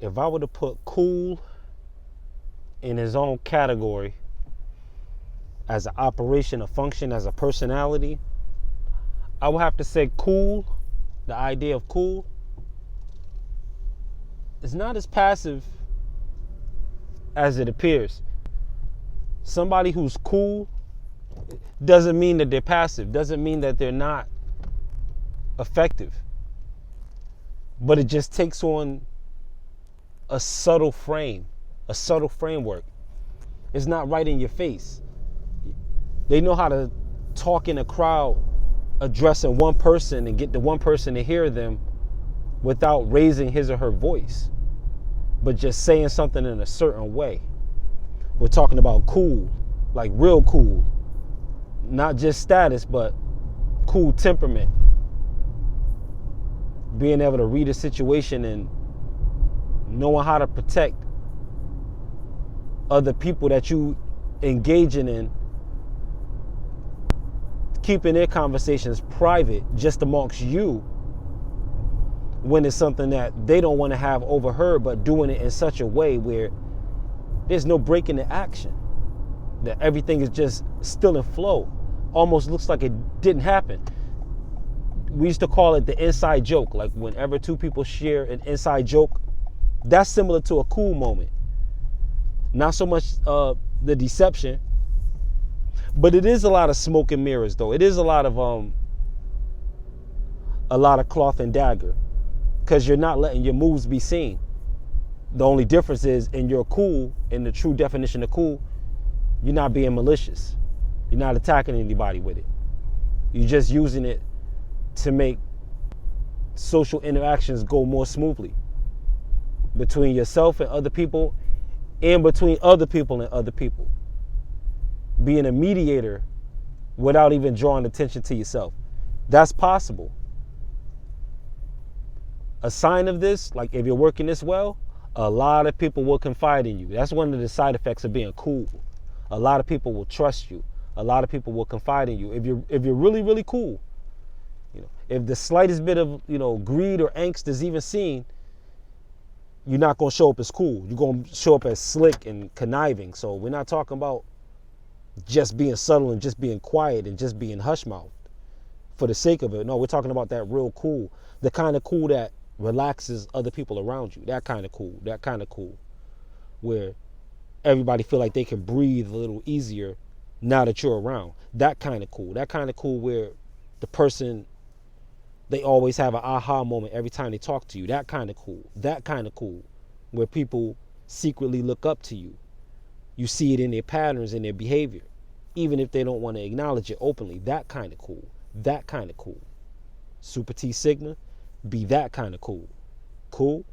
if I were to put cool in his own category as an operation, a function, as a personality, I would have to say cool, the idea of cool, is not as passive as it appears. Somebody who's cool doesn't mean that they're passive, doesn't mean that they're not effective. But it just takes on a subtle frame, a subtle framework. It's not right in your face. They know how to talk in a crowd, addressing one person and get the one person to hear them without raising his or her voice, but just saying something in a certain way. We're talking about cool, like real cool, not just status, but cool temperament. Being able to read a situation and knowing how to protect other people that you engaging in, keeping their conversations private just amongst you when it's something that they don't want to have overheard, but doing it in such a way where there's no break in the action, that everything is just still in flow, almost looks like it didn't happen. We used to call it the inside joke. Like whenever two people share an inside joke, that's similar to a cool moment. Not so much the deception, but it is a lot of smoke and mirrors, though. It is a lot of cloth and dagger, because you're not letting your moves be seen. The only difference is in your cool, in the true definition of cool, you're not being malicious. You're not attacking anybody with it. You're just using it to make social interactions go more smoothly between yourself and other people, and between other people and other people. Being a mediator without even drawing attention to yourself. That's possible. A sign of this, like if you're working this well, a lot of people will confide in you. That's one of the side effects of being cool. A lot of people will trust you. A lot of people will confide in you. If you're really, really cool, if the slightest bit of, greed or angst is even seen, you're not going to show up as cool. You're going to show up as slick and conniving. So we're not talking about just being subtle and just being quiet and just being hush-mouthed for the sake of it. No, we're talking about that real cool, the kind of cool that relaxes other people around you. That kind of cool, where everybody feel like they can breathe a little easier now that you're around. That kind of cool where the person, they always have an aha moment every time they talk to you. That kind of cool where people secretly look up to you. You see it in their patterns and their behavior, even if they don't want to acknowledge it openly. That kind of cool. Super T Sigma, be that kind of cool. Cool?